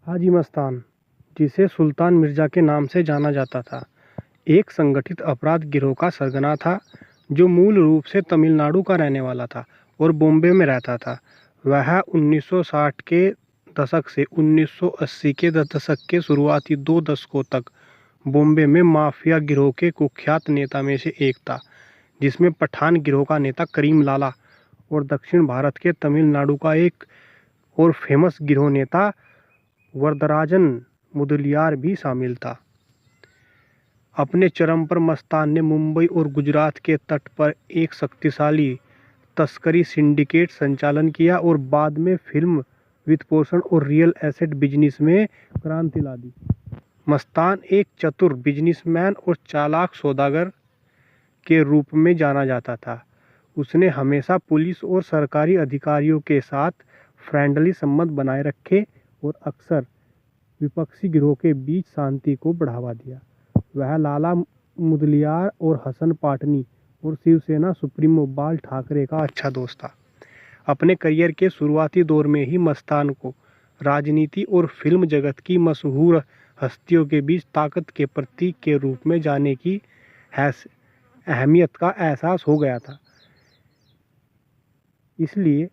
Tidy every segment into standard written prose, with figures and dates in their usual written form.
हाजी मस्तान, जिसे सुल्तान मिर्ज़ा के नाम से जाना जाता था, एक संगठित अपराध गिरोह का सरगना था जो मूल रूप से तमिलनाडु का रहने वाला था और बॉम्बे में रहता था। वह 1960 के दशक से 1980 के दशक के शुरुआती 2 दशकों तक बॉम्बे में माफिया गिरोह के कुख्यात नेता में से एक था, जिसमें पठान गिरोह का नेता करीम लाला और दक्षिण भारत के तमिलनाडु का एक और फेमस गिरोह नेता वरदराजन मुदलियार भी शामिल था। अपने चरम पर मस्तान ने मुंबई और गुजरात के तट पर एक शक्तिशाली तस्करी सिंडिकेट संचालन किया और बाद में फिल्म वित्तपोषण और रियल एस्टेट बिजनेस में क्रांति ला दी। मस्तान एक चतुर बिजनेसमैन और चालाक सौदागर के रूप में जाना जाता था। उसने हमेशा पुलिस और सरकारी अधिकारियों के साथ फ्रेंडली संबंध बनाए रखे और अक्सर विपक्षी गिरोह के बीच शांति को बढ़ावा दिया। वह लाला मुदलियार और हसन पाटनी और शिवसेना सुप्रीमो बाल ठाकरे का अच्छा दोस्त था। अपने करियर के शुरुआती दौर में ही मस्तान को राजनीति और फिल्म जगत की मशहूर हस्तियों के बीच ताकत के प्रतीक के रूप में जाने की अहमियत का एहसास हो गया था। इसलिए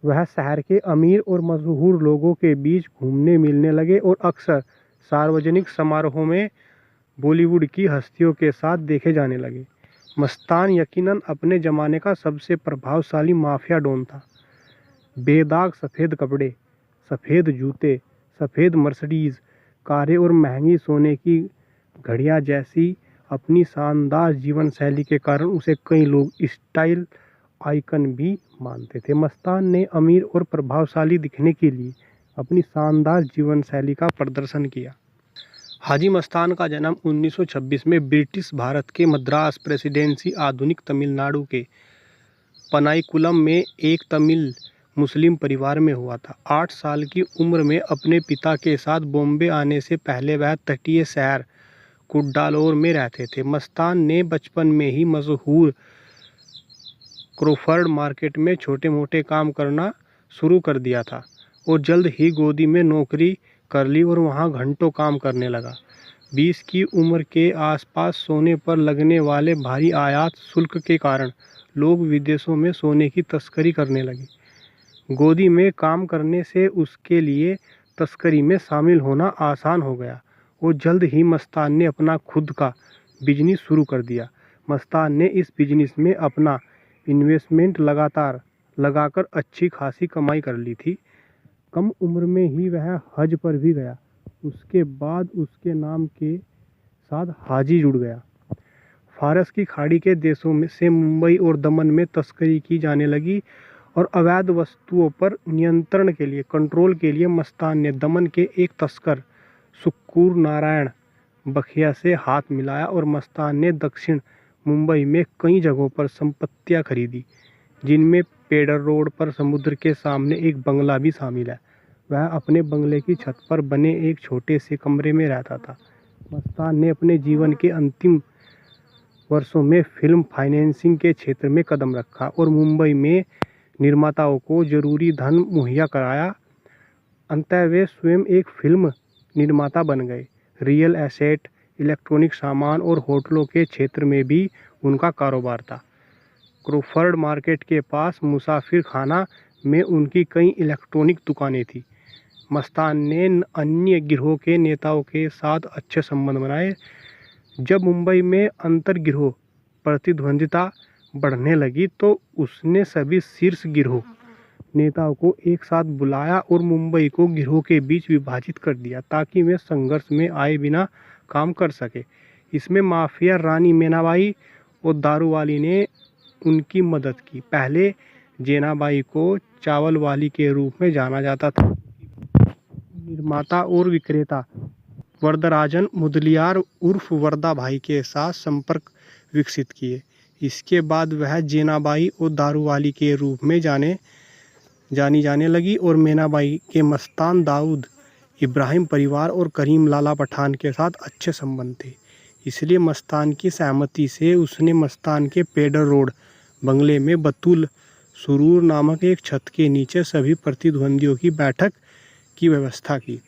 वह शहर के अमीर और मशहूर लोगों के बीच घूमने मिलने लगे और अक्सर सार्वजनिक समारोहों में बॉलीवुड की हस्तियों के साथ देखे जाने लगे। मस्तान यकीनन अपने ज़माने का सबसे प्रभावशाली माफिया डॉन था। बेदाग सफ़ेद कपड़े, सफ़ेद जूते, सफ़ेद मर्सिडीज़ कारें और महंगी सोने की घड़ियां जैसी अपनी शानदार जीवन शैली के कारण उसे कई लोग स्टाइल आइकन भी मानते थे। मस्तान ने अमीर और प्रभावशाली दिखने के लिए अपनी शानदार जीवन शैली का प्रदर्शन किया। हाजी मस्तान का जन्म 1926 में ब्रिटिश भारत के मद्रास प्रेसिडेंसी आधुनिक तमिलनाडु के पनाईकुलम में एक तमिल मुस्लिम परिवार में हुआ था। 8 साल की उम्र में अपने पिता के साथ बॉम्बे आने से पहले वह तटीय शहर कुड्डालोर में रहते थे। मस्तान ने बचपन में ही मशहूर क्रॉफर्ड मार्केट में छोटे मोटे काम करना शुरू कर दिया था और जल्द ही गोदी में नौकरी कर ली और वहां घंटों काम करने लगा। 20 की उम्र के आसपास सोने पर लगने वाले भारी आयात शुल्क के कारण लोग विदेशों में सोने की तस्करी करने लगे। गोदी में काम करने से उसके लिए तस्करी में शामिल होना आसान हो गया और जल्द ही मस्तान ने अपना खुद का बिजनेस शुरू कर दिया। मस्तान ने इस बिजनेस में अपना इन्वेस्टमेंट लगाकर अच्छी खासी कमाई कर ली थी। कम उम्र में ही वह हज पर भी गया। उसके बाद उसके नाम के साथ हाजी जुड़ गया। फारस की खाड़ी के देशों में से मुंबई और दमन में तस्करी की जाने लगी और अवैध वस्तुओं पर नियंत्रण के लिए कंट्रोल के लिए मस्तान ने दमन के एक तस्कर सुक्कूर नारायण बखिया से हाथ मिलाया और मस्तान ने दक्षिण मुंबई में कई जगहों पर संपत्तियां खरीदी, जिनमें पेडर रोड पर समुद्र के सामने एक बंगला भी शामिल है। वह अपने बंगले की छत पर बने एक छोटे से कमरे में रहता था। मस्तान ने अपने जीवन के अंतिम वर्षों में फिल्म फाइनेंसिंग के क्षेत्र में कदम रखा और मुंबई में निर्माताओं को जरूरी धन मुहैया कराया। अंततः वे स्वयं एक फिल्म निर्माता बन गए। रियल एस्टेट, इलेक्ट्रॉनिक सामान और होटलों के क्षेत्र में भी उनका कारोबार था। क्रॉफर्ड मार्केट के पास मुसाफिर खाना में उनकी कई इलेक्ट्रॉनिक दुकानें थीं। मस्तान ने अन्य गिरोह के नेताओं के साथ अच्छे संबंध बनाए। जब मुंबई में अंतर गिरोह प्रतिद्वंदिता बढ़ने लगी तो उसने सभी शीर्ष गिरोह नेताओं को एक साथ बुलाया और मुंबई को गिरोह के बीच विभाजित कर दिया ताकि वे संघर्ष में आए बिना काम कर सके। इसमें माफिया रानी मीनाबाई और दारूवाली ने उनकी मदद की। पहले जेनाबाई को चावल वाली के रूप में जाना जाता था। निर्माता और विक्रेता वरदराजन मुदलियार उर्फ वरदा भाई के साथ संपर्क विकसित किए। इसके बाद वह जेनाबाई और दारूवाली के रूप में जानी जाने लगी और मीनाबाई के मस्तान दाऊद इब्राहिम परिवार और करीम लाला पठान के साथ अच्छे संबंध थे। इसलिए मस्तान की सहमति से उसने मस्तान के पेडर रोड बंगले में बतुल सुरूर नामक एक छत के नीचे सभी प्रतिद्वंदियों की बैठक की व्यवस्था की।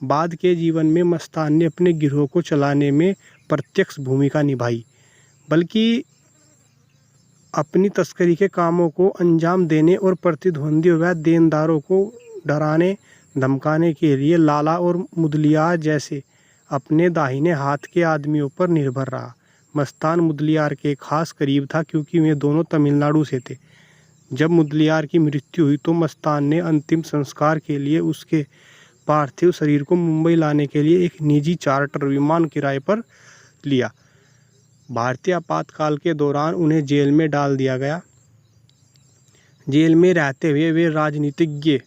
बाद के जीवन में मस्तान ने अपने गिरोह को चलाने में प्रत्यक्ष भूमिका निभाई, बल्कि अपनी तस्करी के कामों को अंजाम देने और प्रतिद्वंदियों व देनदारों को डराने धमकाने के लिए लाला और मुदलियार जैसे अपने दाहिने हाथ के आदमियों पर निर्भर रहा। मस्तान मुदलियार के खास करीब था क्योंकि वे दोनों तमिलनाडु से थे। जब मुदलियार की मृत्यु हुई तो मस्तान ने अंतिम संस्कार के लिए उसके पार्थिव शरीर को मुंबई लाने के लिए एक निजी चार्टर विमान किराए पर लिया। भारतीय आपातकाल के दौरान उन्हें जेल में डाल दिया गया। जेल में रहते हुए वे राजनीतिज्ञ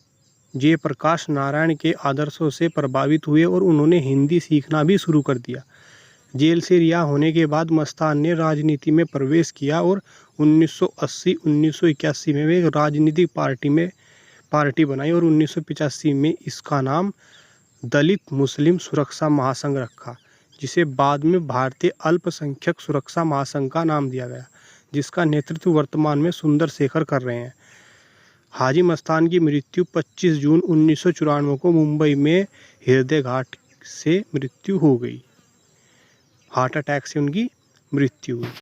जयप्रकाश नारायण के आदर्शों से प्रभावित हुए और उन्होंने हिंदी सीखना भी शुरू कर दिया। जेल से रिहा होने के बाद मस्तान ने राजनीति में प्रवेश किया और 1980-1981 में वे राजनीतिक पार्टी बनाई और 1985 में इसका नाम दलित मुस्लिम सुरक्षा महासंघ रखा, जिसे बाद में भारतीय अल्पसंख्यक सुरक्षा महासंघ का नाम दिया गया, जिसका नेतृत्व वर्तमान में सुंदर शेखर कर रहे हैं। हाजी मस्तान की मृत्यु 25 जून 1994 को मुंबई में हृदयाघात से मृत्यु हो गई। हार्ट अटैक से उनकी मृत्यु हुई।